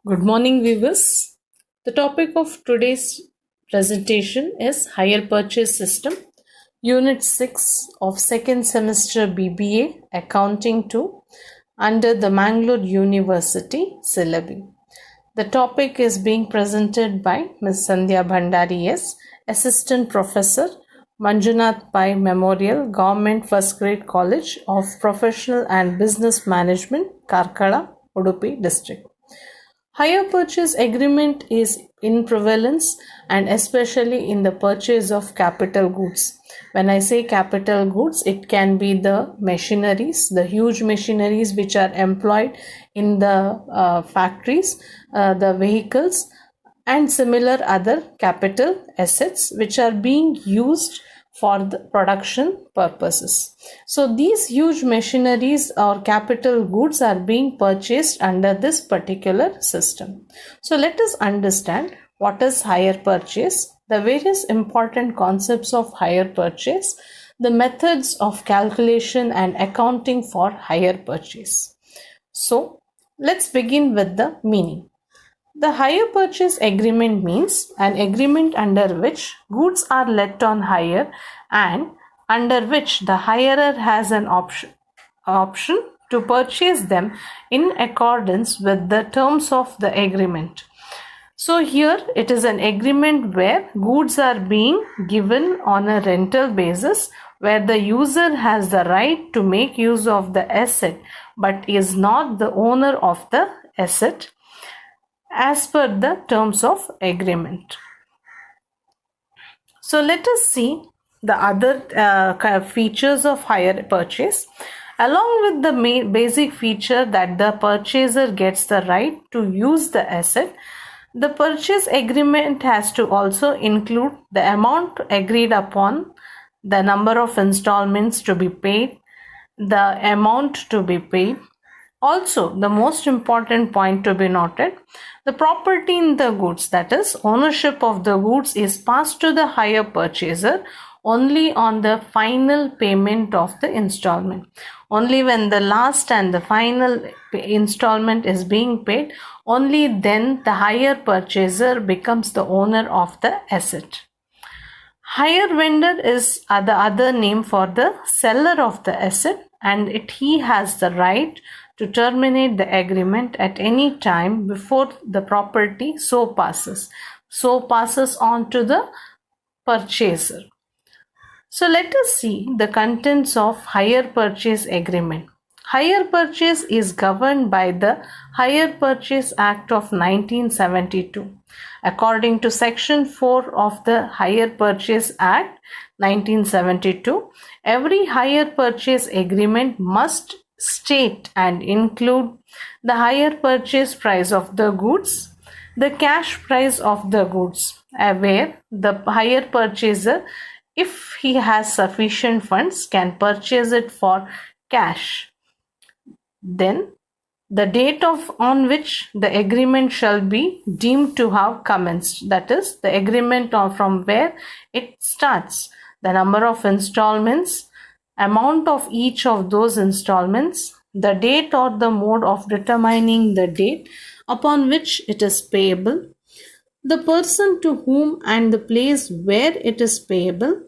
Good morning, viewers. The topic of today's presentation is Hire Purchase System, Unit 6 of second semester BBA Accounting 2 under the Mangalore University syllabi. The topic is being presented by Ms. Sandhya Bhandari S, Assistant Professor, Manjunath Pai Memorial Government First Grade College of Professional and Business Management, Karkala, Udupi District. Hire purchase agreement is in prevalence and especially in the purchase of capital goods. When I say capital goods, it can be the machineries, the huge machineries which are employed in the factories, the vehicles, and similar other capital assets which are being used for the production purposes. So these huge machineries or capital goods are being purchased under this particular system. So let us understand what is hire purchase, the various important concepts of hire purchase, the methods of calculation and accounting for hire purchase. So let's begin with the meaning. The hire purchase agreement means an agreement under which goods are let on hire and under which the hirer has an option to purchase them in accordance with the terms of the agreement. So here it is an agreement where goods are being given on a rental basis where the user has the right to make use of the asset but is not the owner of the asset as per the terms of agreement. So let us see the other features of hire purchase. Along with the basic feature that the purchaser gets the right to use the asset, the purchase agreement has to also include the amount agreed upon, the number of installments to be paid, the amount to be paid. Also, the most important point to be noted, the property in the goods, that is, ownership of the goods is passed to the hire purchaser only on the final payment of the installment. Only when the last and the final installment is being paid, only then the hire purchaser becomes the owner of the asset. Hire vendor is the other name for the seller of the asset, and he has the right to terminate the agreement at any time before the property so passes on to the purchaser. So let us see the contents of hire purchase agreement. Hire purchase is governed by the Hire Purchase Act of 1972. According to Section 4 of the Hire Purchase Act 1972, every hire purchase agreement must state and include the hire purchase price of the goods, the cash price of the goods, where the hire purchaser, if he has sufficient funds, can purchase it for cash. Then the date on which the agreement shall be deemed to have commenced, that is, the agreement from where it starts, the number of installments, amount of each of those installments, the date or the mode of determining the date upon which it is payable, the person to whom and the place where it is payable,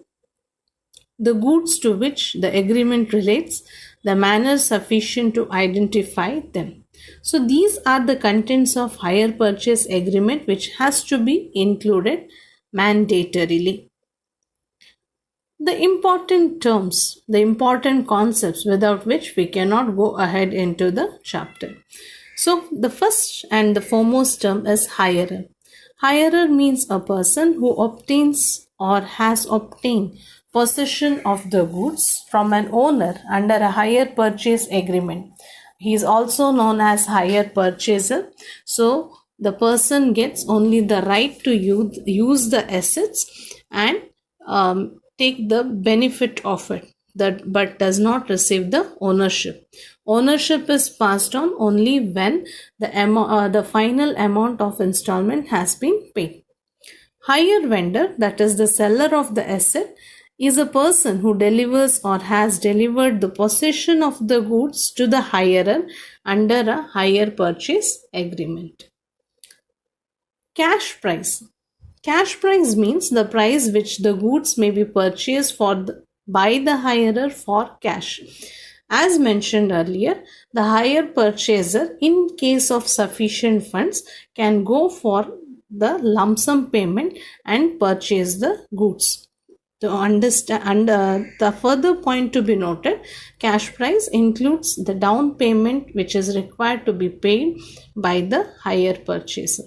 the goods to which the agreement relates, the manner sufficient to identify them. So these are the contents of hire purchase agreement which has to be included mandatorily. The important terms, the important concepts without which we cannot go ahead into the chapter. So the first and the foremost term is hirer. Hirer means a person who obtains or has obtained possession of the goods from an owner under a hire purchase agreement. He is also known as hire purchaser. So the person gets only the right to use the assets and take the benefit of it, but does not receive the ownership. Ownership is passed on only when the final amount of installment has been paid. Hire vendor, that is the seller of the asset, is a person who delivers or has delivered the possession of the goods to the hirer under a hire purchase agreement. Cash price. Cash price means the price which the goods may be purchased by the hirer for cash. As mentioned earlier, the hire purchaser, in case of sufficient funds, can go for the lump sum payment and purchase the goods. To understand, the further point to be noted, cash price includes the down payment which is required to be paid by the hire purchaser.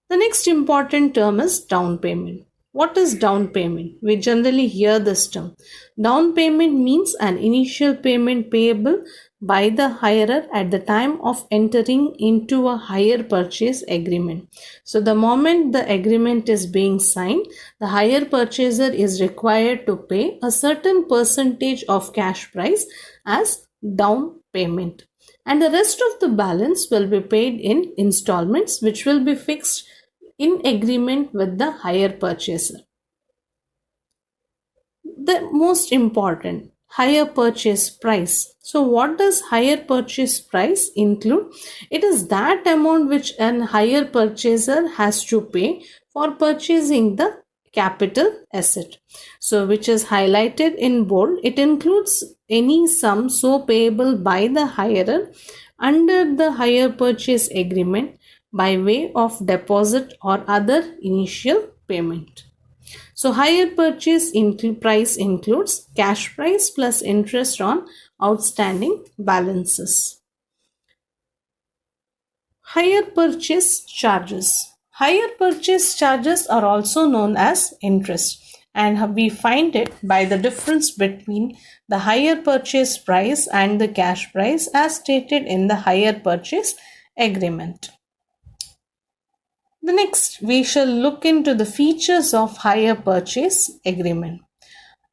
The next important term is down payment. What is down payment? We generally hear this term. Down payment means an initial payment payable by the hirer at the time of entering into a hire purchase agreement. So the moment the agreement is being signed, the hire purchaser is required to pay a certain percentage of cash price as down payment. And the rest of the balance will be paid in installments, which will be fixed in agreement with the hire purchaser. The most important, hire purchase price. So what does hire purchase price include? It is that amount which an hire purchaser has to pay for purchasing the capital asset. So which is highlighted in bold. It includes any sum so payable by the hirer under the hire purchase agreement by way of deposit or other initial payment. So hire purchase price includes cash price plus interest on outstanding balances. Hire purchase charges. Hire purchase charges are also known as interest, and we find it by the difference between the hire purchase price and the cash price as stated in the hire purchase agreement. The next, we shall look into the features of hire purchase agreement.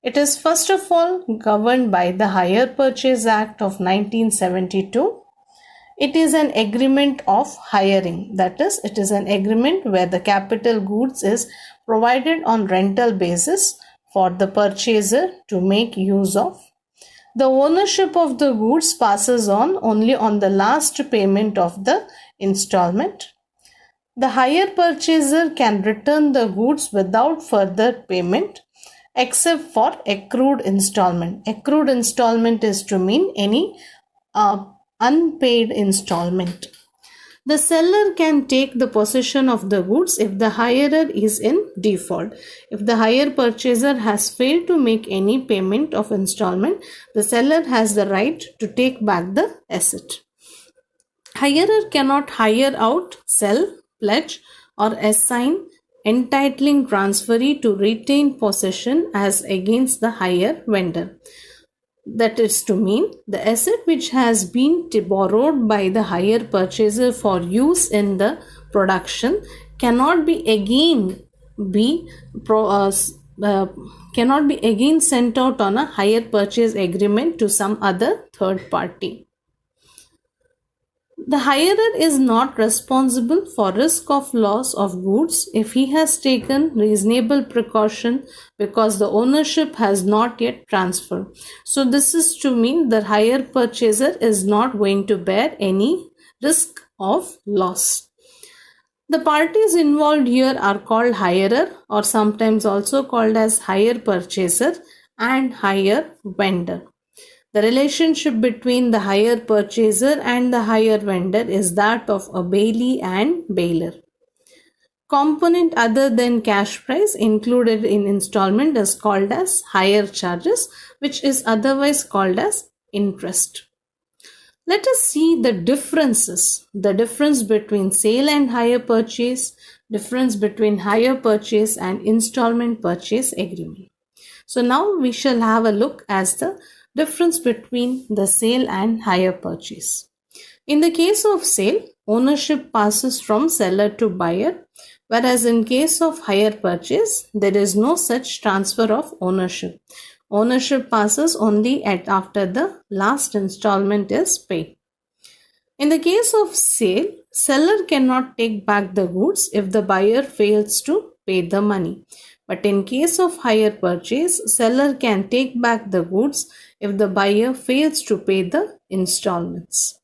It is first of all governed by the Hire Purchase Act of 1972. It is an agreement of hiring, that is, it is an agreement where the capital goods is provided on rental basis for the purchaser to make use of. The ownership of the goods passes on only on the last payment of the installment. The hire purchaser can return the goods without further payment except for accrued installment. Accrued installment is to mean any unpaid installment. The seller can take the possession of the goods if the hirer is in default. If the hire purchaser has failed to make any payment of installment, the seller has the right to take back the asset. Hirer cannot hire out, sell, pledge or assign entitling transferee to retain possession as against the hire vendor. That is to mean the asset which has been borrowed by the hire purchaser for use in the production cannot be again sent out on a hire purchase agreement to some other third party. The hirer is not responsible for risk of loss of goods if he has taken reasonable precaution because the ownership has not yet transferred. So this is to mean the hire purchaser is not going to bear any risk of loss. The parties involved here are called hirer, or sometimes also called as hire purchaser and hire vendor. The relationship between the hire purchaser and the hire vendor is that of a bailee and bailor. Component other than cash price included in installment is called as hire charges, which is otherwise called as interest. Let us see the differences. The difference between sale and hire purchase, difference between hire purchase and installment purchase agreement. So now we shall have a look as the difference between the sale and hire purchase. In the case of sale, ownership passes from seller to buyer, whereas in case of hire purchase, there is no such transfer of ownership. Ownership passes only after the last installment is paid. In the case of sale, seller cannot take back the goods if the buyer fails to pay the money. But in case of hire purchase, seller can take back the goods if the buyer fails to pay the installments.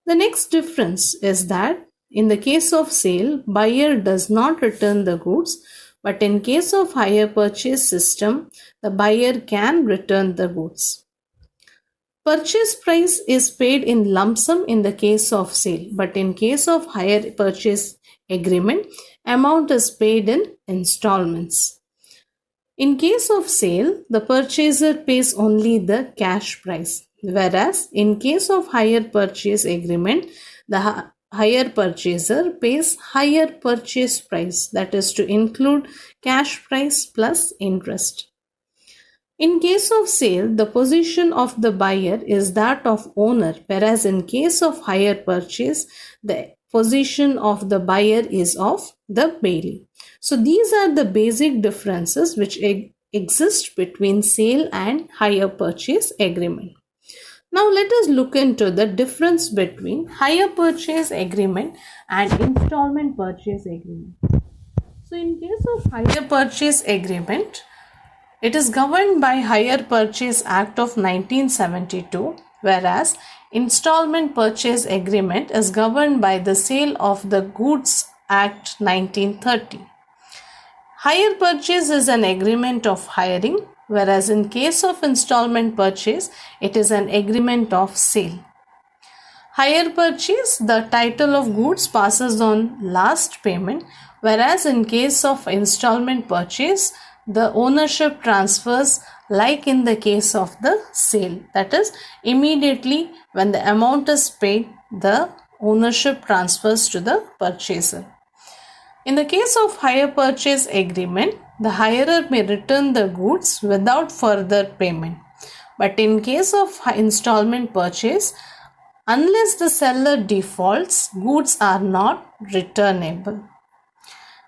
The next difference is that In the case of sale, buyer does not return the goods, but in case of hire purchase system, the buyer can return the goods. Purchase price is paid in lump sum in the case of sale, but in case of hire purchase agreement, amount is paid in installments. In case of sale, the purchaser pays only the cash price, whereas in case of hire purchase agreement, the hire purchaser pays higher purchase price, that is to include cash price plus interest. In case of sale, the position of the buyer is that of owner, whereas in case of hire purchase, the position of the buyer is of the bailee. So these are the basic differences which exist between sale and hire purchase agreement. Now let us look into the difference between hire purchase agreement and installment purchase agreement. So in case of hire purchase agreement, it is governed by Hire Purchase Act of 1972, whereas Installment Purchase Agreement is governed by the Sale of the Goods Act 1930. Hire purchase is an agreement of hiring, whereas in case of installment purchase, it is an agreement of sale. Hire purchase, the title of goods passes on last payment, whereas in case of installment purchase, the ownership transfers like in the case of the sale. That is, immediately when the amount is paid, the ownership transfers to the purchaser. In the case of hire purchase agreement, the hirer may return the goods without further payment. But in case of installment purchase, unless the seller defaults, goods are not returnable.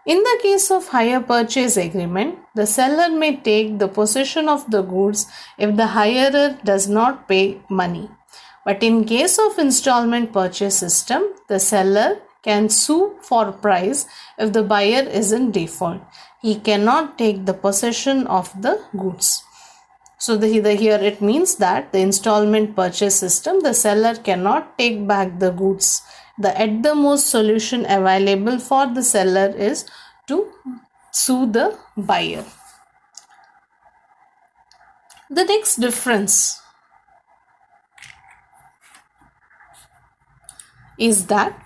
In the case of hire purchase agreement, the seller may take the possession of the goods if the hirer does not pay money. But in case of installment purchase system, the seller can sue for price if the buyer is in default. He cannot take the possession of the goods. So here it means that the installment purchase system, the seller cannot take back the goods. At the most solution available for the seller is to sue the buyer. The next difference is that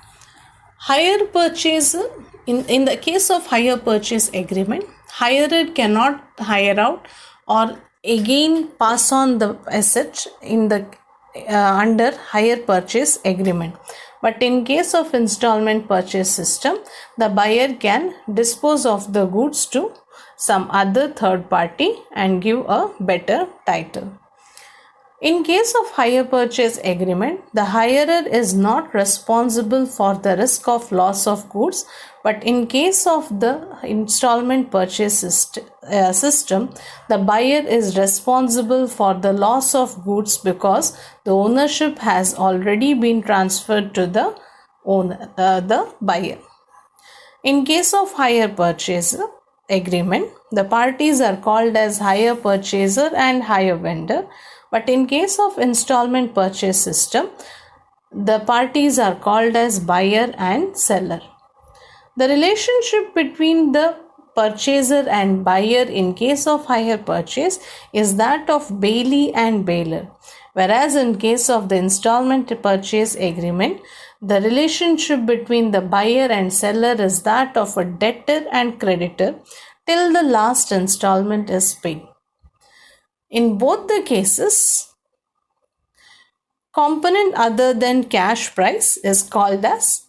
hire purchase, in the case of hire purchase agreement, hirer cannot hire out or again pass on the asset in the under hire purchase agreement. But in case of installment purchase system, the buyer can dispose of the goods to some other third party and give a better title. In case of hire purchase agreement, the hirer is not responsible for the risk of loss of goods, but in case of the installment purchase system, the buyer is responsible for the loss of goods because the ownership has already been transferred to the buyer. In case of hire purchase agreement, the parties are called as hire purchaser and hire vendor. But in case of installment purchase system, the parties are called as buyer and seller. The relationship between the purchaser and buyer in case of hire purchase is that of bailee and bailor, whereas in case of the installment purchase agreement, the relationship between the buyer and seller is that of a debtor and creditor till the last installment is paid. In both the cases, component other than cash price is called as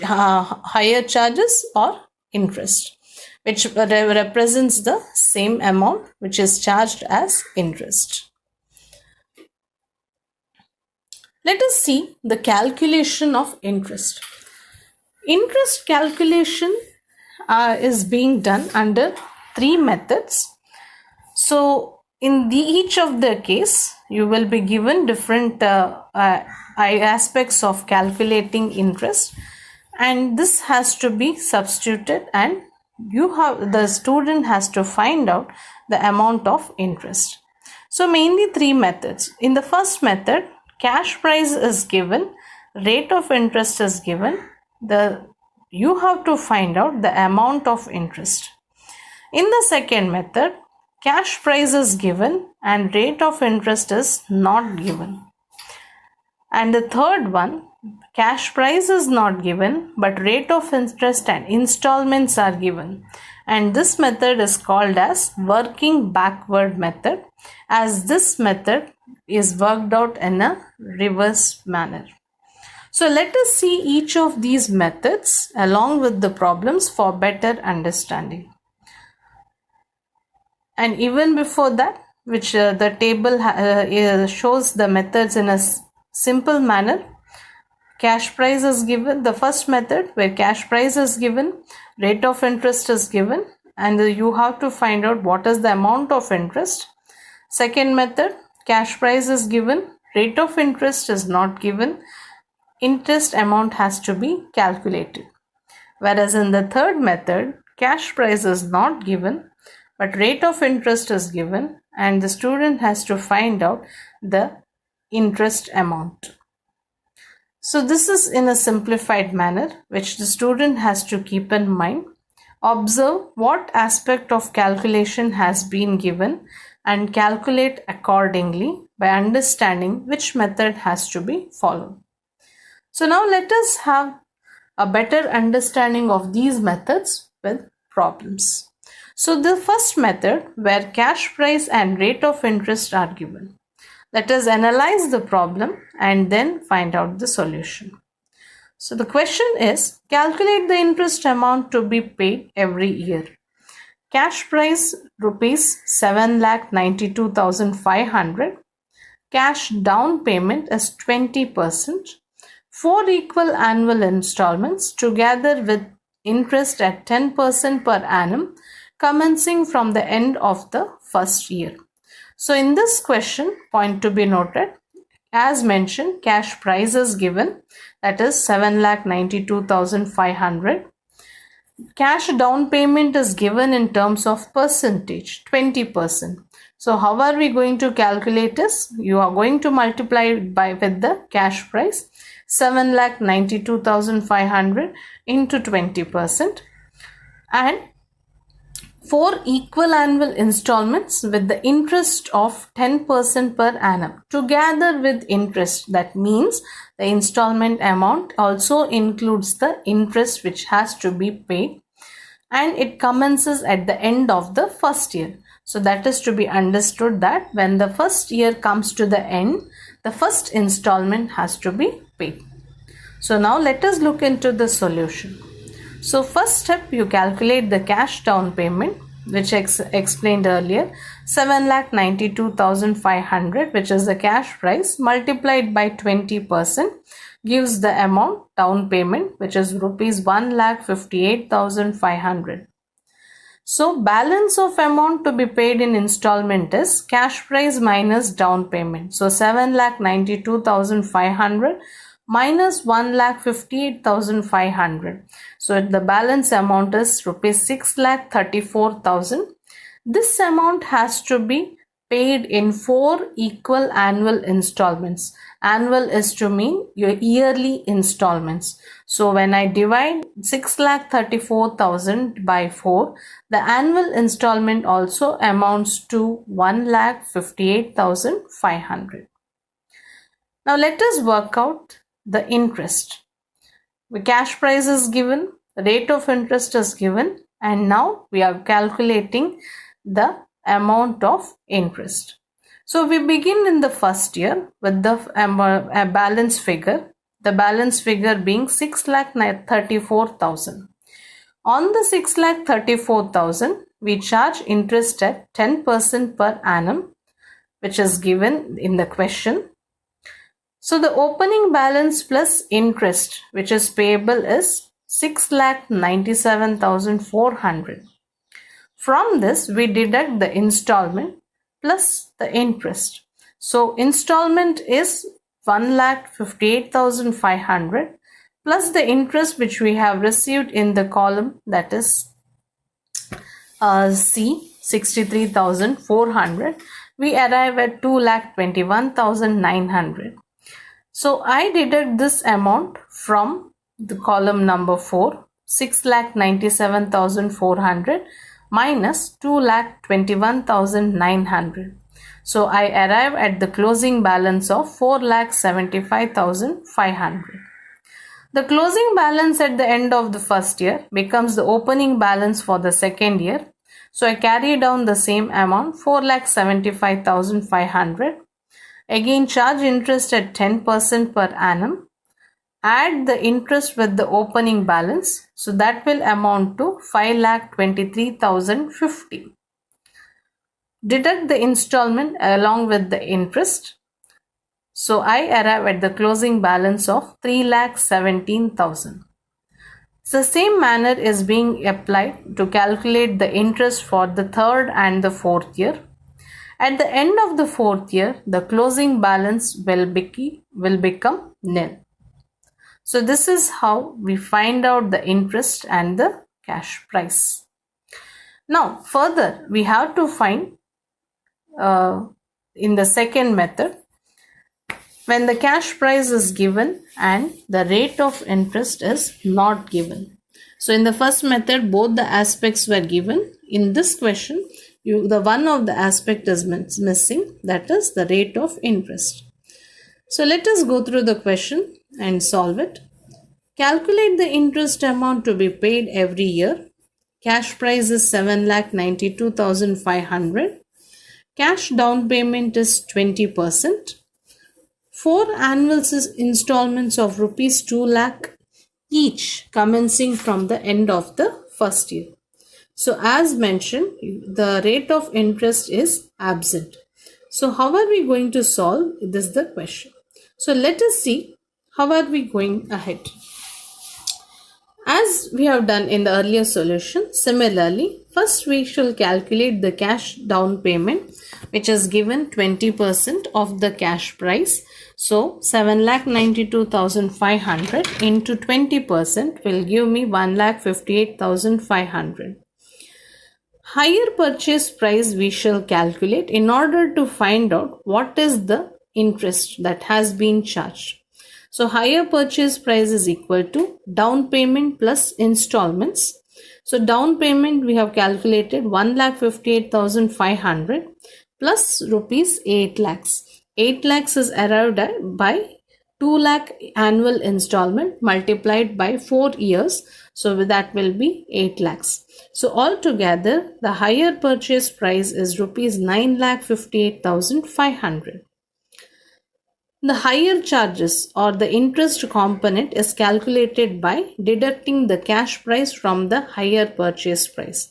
hire charges or interest, which represents the same amount which is charged as interest. Let us see the calculation of interest. Interest calculation is being done under three methods. So in each of the case, you will be given different aspects of calculating interest, and this has to be substituted, and the student has to find out the amount of interest. So mainly three methods. In the first method, cash price is given, rate of interest is given, you have to find out the amount of interest. In the second method, cash price is given and rate of interest is not given. And the third one, cash price is not given but rate of interest and installments are given. And this method is called as working backward method, as this method is worked out in a reverse manner. So let us see each of these methods along with the problems for better understanding. And even before that, which the table shows the methods in a simple manner. Cash price is given, the first method where cash price is given, rate of interest is given, and you have to find out what is the amount of interest. Second method, cash price is given, rate of interest is not given, interest amount has to be calculated. Whereas in the third method, cash price is not given, but rate of interest is given, and the student has to find out the interest amount. So this is in a simplified manner which the student has to keep in mind. Observe what aspect of calculation has been given and calculate accordingly by understanding which method has to be followed. So now let us have a better understanding of these methods with problems. So the first method where cash price and rate of interest are given. Let us analyze the problem and then find out the solution. So the question is, calculate the interest amount to be paid every year. Cash price rupees 7,92,500. Cash down payment is 20%. 4 equal annual installments together with interest at 10% per annum commencing from the end of the first year. So in this question, point to be noted, as mentioned, cash price is given, that is 7,92,500. Cash down payment is given in terms of percentage, 20%. So how are we going to calculate this? You are going to multiply with the cash price, 7,92,500 into 20%, and 4 equal annual installments with the interest of 10% per annum together with interest. That means the installment amount also includes the interest which has to be paid, and it commences at the end of the first year. So that is to be understood that when the first year comes to the end, the first installment has to be paid. So now let us look into the solution. So first step, you calculate the cash down payment, which explained earlier, 7,92,500, which is the cash price, multiplied by 20% gives the amount down payment, which is rupees 1,58,500. So balance of amount to be paid in installment is cash price minus down payment. So 7,92,500 minus 1,58,500. So the balance amount is rupees 6,34,000. This amount has to be paid in 4 equal annual installments. Annual is to mean your yearly installments. So when I divide 6,34,000 by 4, the annual installment also amounts to 1,58,500. Now let us work out the interest. The cash price is given, rate of interest is given, and now we are calculating the amount of interest. So we begin in the first year with the balance figure, the balance figure being 6,34,000. On the 6,34,000, we charge interest at 10% per annum, which is given in the question. So the opening balance plus interest which is payable is 6,97,400. From this we deduct the installment plus the interest. So installment is 1,58,500 plus the interest which we have received in the column, that is C, 63,400. We arrive at 2,21,900. So I deduct this amount from the column number 4, 6,97,400 minus 2,21,900. So I arrive at the closing balance of 4,75,500. The closing balance at the end of the first year becomes the opening balance for the second year. So I carry down the same amount, 4,75,500. Again, charge interest at 10% per annum. Add the interest with the opening balance. So that will amount to 5,23,050. Deduct the installment along with the interest. So I arrive at the closing balance of 3,17,000. The same manner is being applied to calculate the interest for the third and the fourth year. At the end of the fourth year, the closing balance will become nil. So this is how we find out the interest and the cash price. Now further, we have to find in the second method, when the cash price is given and the rate of interest is not given. So in the first method, both the aspects were given. In this question, the one of the aspect is missing, that is the rate of interest. So let us go through the question and solve it. Calculate the interest amount to be paid every year. Cash price is 7,92,500. Cash down payment is 20%. 4 annual installments of rupees 2 lakh each commencing from the end of the first year. So as mentioned, the rate of interest is absent. So how are we going to solve? This is the question. So let us see how are we going ahead. As we have done in the earlier solution, similarly, first we shall calculate the cash down payment, which is given 20% of the cash price. So 7,92,500 into 20% will give me 1,58,500. Higher purchase price we shall calculate in order to find out what is the interest that has been charged. So higher purchase price is equal to down payment plus installments. So down payment we have calculated 1,58,500 plus rupees 8 lakhs. 8 lakhs is arrived at by 2 lakh annual installment multiplied by 4 years. So that will be 8 lakhs. So altogether the higher purchase price is rupees 9,58,500. The higher charges or the interest component is calculated by deducting the cash price from the higher purchase price.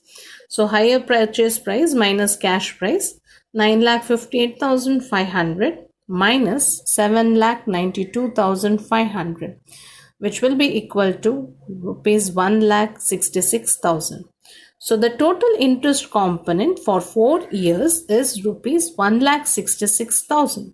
So higher purchase price minus cash price, 9,58,500 minus 7,92,500, which will be equal to rupees 1,66,000. So the total interest component for 4 years is rupees 1,66,000.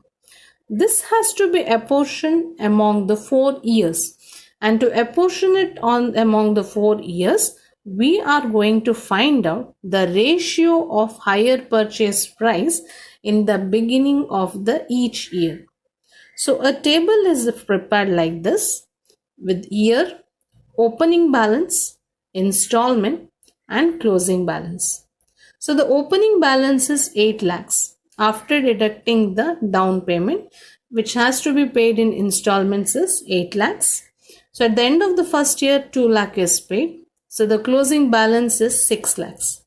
This has to be apportioned among the 4 years, and to apportion it among the 4 years, we are going to find out the ratio of higher purchase price in the beginning of each year. So a table is prepared like this with year, opening balance, installment and closing balance. So the opening balance is 8 lakhs. After deducting the down payment, which has to be paid in installments, is 8 lakhs. So at the end of the first year, 2 lakh is paid. So the closing balance is 6 lakhs.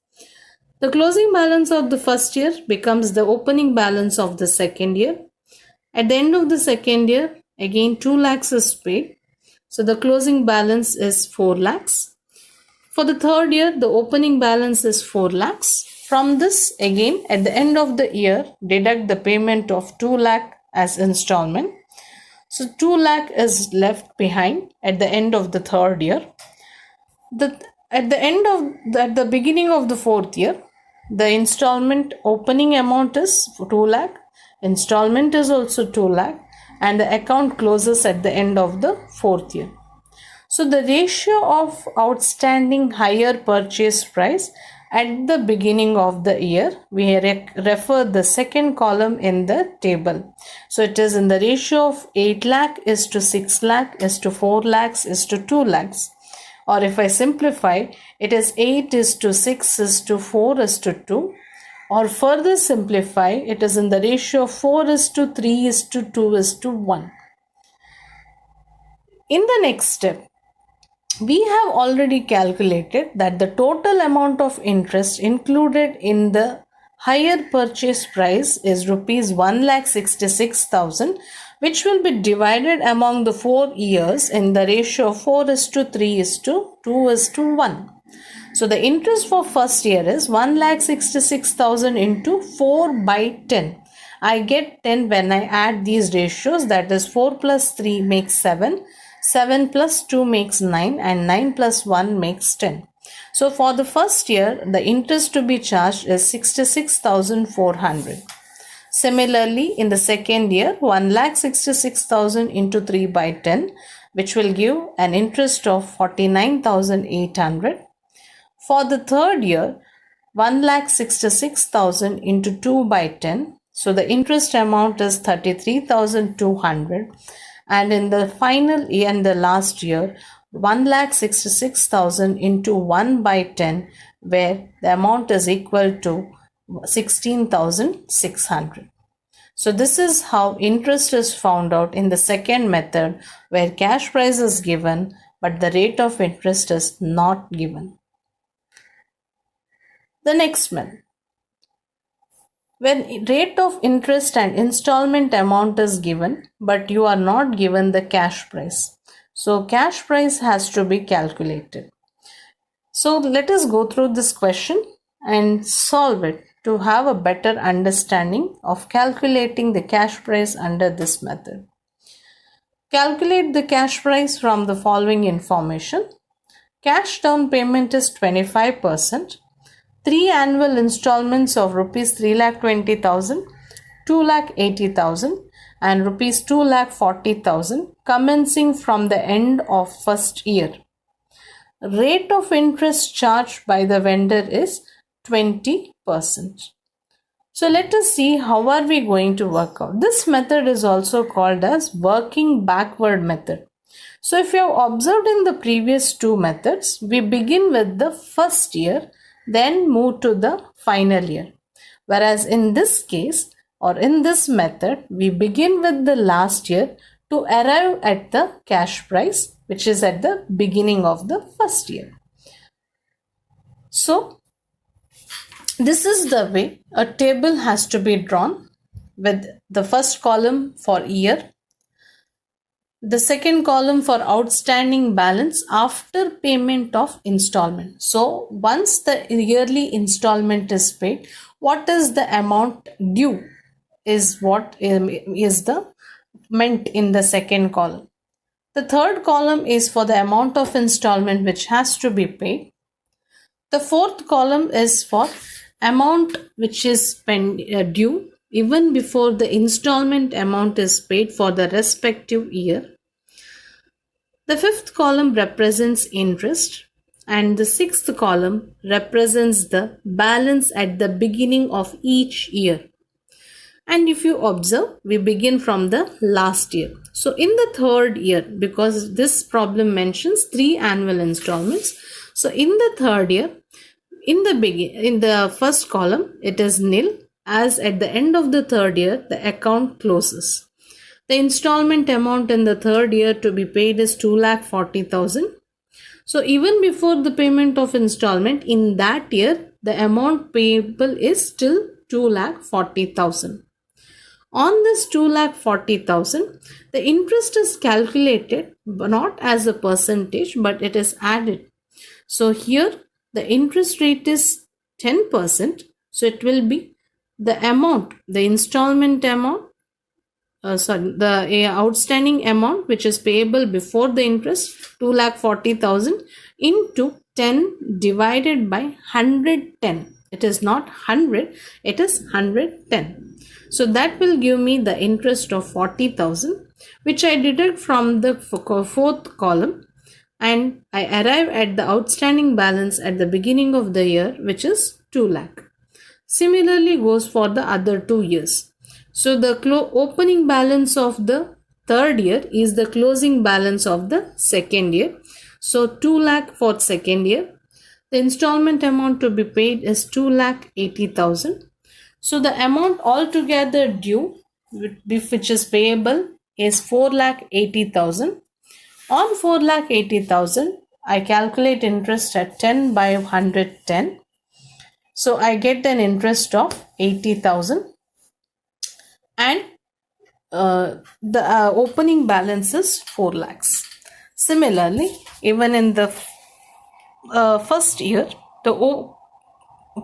The closing balance of the first year becomes the opening balance of the second year. At the end of the second year, again 2 lakhs is paid. So the closing balance is 4 lakhs. For the third year, the opening balance is 4 lakhs. From this, again, at the end of the year, deduct the payment of 2 lakh as installment. So 2 lakh is left behind at the end of the third year. At the beginning of the fourth year, the installment opening amount is 2 lakh. Installment is also 2 lakh, and the account closes at the end of the fourth year. So the ratio of outstanding higher purchase price at the beginning of the year. We refer the second column in the table. So it is in the ratio of 8 lakh is to 6 lakh is to 4 lakhs is to 2 lakhs. Or if I simplify, it is 8 is to 6 is to 4 is to 2. Or further simplify, it is in the ratio of 4 is to 3 is to 2 is to 1. In the next step, we have already calculated that the total amount of interest included in the higher purchase price is rupees 1,66,000, which will be divided among the 4 years in the ratio of 4 is to 3 is to 2 is to 1. So the interest for first year is 1,66,000 into 4 by 10. I get 10 when I add these ratios, that is 4 plus 3 makes 7. 7 plus 2 makes 9 and 9 plus 1 makes 10. So for the first year, the interest to be charged is 66,400. Similarly, in the second year, 1,66,000 into 3 by 10, which will give an interest of 49,800. For the third year, 1,66,000 into 2 by 10. So the interest amount is 33,200. And in the final year and the last year, 1,66,000 into 1 by 10, where the amount is equal to 16,600. So this is how interest is found out in the second method, where cash price is given but the rate of interest is not given. The next method, when rate of interest and installment amount is given but you are not given the cash price. So cash price has to be calculated. So let us go through this question and solve it to have a better understanding of calculating the cash price under this method. Calculate the cash price from the following information. Cash down payment is 25%. 3 annual installments of rupees 3,20,000, 2,80,000 and rupees 2,40,000 commencing from the end of first year. Rate of interest charged by the vendor is 20%. So let us see how are we going to work out. This method is also called as working backward method. So if you have observed in the previous two methods, we begin with the first year, then move to the final year. Whereas in this case or in this method, we begin with the last year to arrive at the cash price, which is at the beginning of the first year. So this is the way a table has to be drawn, with the first column for year, the second column for outstanding balance after payment of installment. So once the yearly installment is paid, what is the amount due is what is the meant in the second column. The third column is for the amount of installment which has to be paid. The fourth column is for amount which is due even before the installment amount is paid for the respective year. The fifth column represents interest and the sixth column represents the balance at the beginning of each year. And if you observe, we begin from the last year. So in the third year, because this problem mentions 3 annual installments, so in the third year, in the first column, it is nil, as at the end of the third year, the account closes. The installment amount in the third year to be paid is 2,40,000. So even before the payment of installment in that year, the amount payable is still 2,40,000. On this 2,40,000, the interest is calculated not as a percentage, but it is added. So here the interest rate is 10%. So it will be the amount, the installment amount, the outstanding amount which is payable before the interest, 2,40,000 into 10 divided by 110. It is not 100, it is 110. So that will give me the interest of 40,000, which I deduct from the fourth column. and I arrive at the outstanding balance at the beginning of the year, which is 2 lakh. Similarly goes for the other 2 years. So the opening balance of the third year is the closing balance of the second year. So 2 lakh for second year. The installment amount to be paid is 2,80,000. So the amount altogether due, which is payable, is 4,80,000. On 4,80,000, I calculate interest at 10 by 110. So I get an interest of 80,000, and the opening balance is 4 lakhs. Similarly, even in the first year, the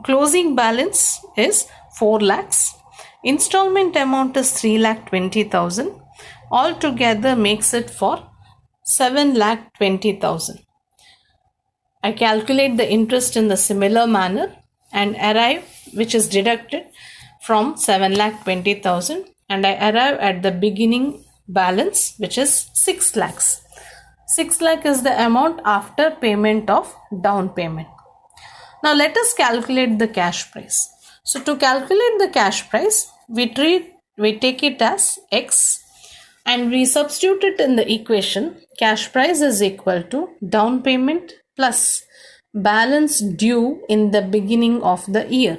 closing balance is 4 lakhs. Installment amount is 3,20,000. Altogether makes it for 7,20,000. I calculate the interest in the similar manner and arrive, which is deducted from 7,20,000, and I arrive at the beginning balance, which is 6 lakhs. 6 lakh is the amount after payment of down payment. Now let us calculate the cash price. So to calculate the cash price, we take it as X and we substitute it in the equation. Cash price is equal to down payment plus balance due in the beginning of the year.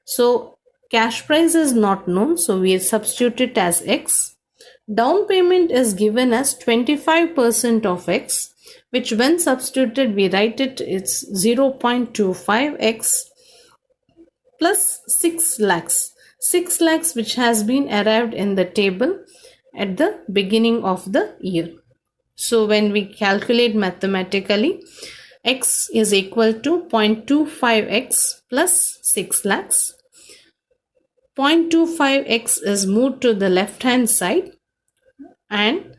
So cash price is not known, so we substitute it as X. Down payment is given as 25% of X, which when substituted we write it's 0.25X plus 6 lakhs. 6 lakhs which has been arrived in the table at the beginning of the year. So when we calculate mathematically, X is equal to 0.25X plus 6 lakhs. 0.25X is moved to the left hand side, and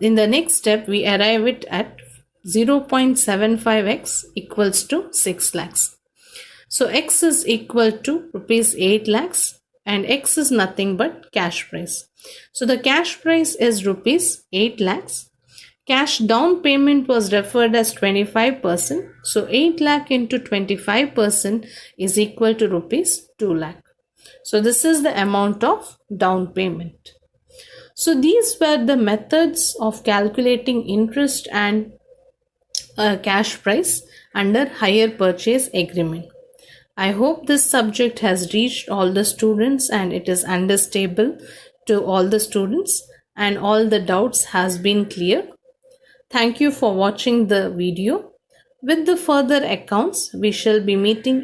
in the next step we arrive it at 0.75X equals to 6 lakhs. So X is equal to rupees 8 lakhs and X is nothing but cash price. So the cash price is rupees 8 lakhs. Cash down payment was referred as 25%. So 8 lakh into 25% is equal to rupees 2 lakh. So this is the amount of down payment. So these were the methods of calculating interest and cash price under hire purchase agreement. I hope this subject has reached all the students and it is understandable to all the students and all the doubts has been clear. Thank you for watching the video. With the further accounts, we shall be meeting in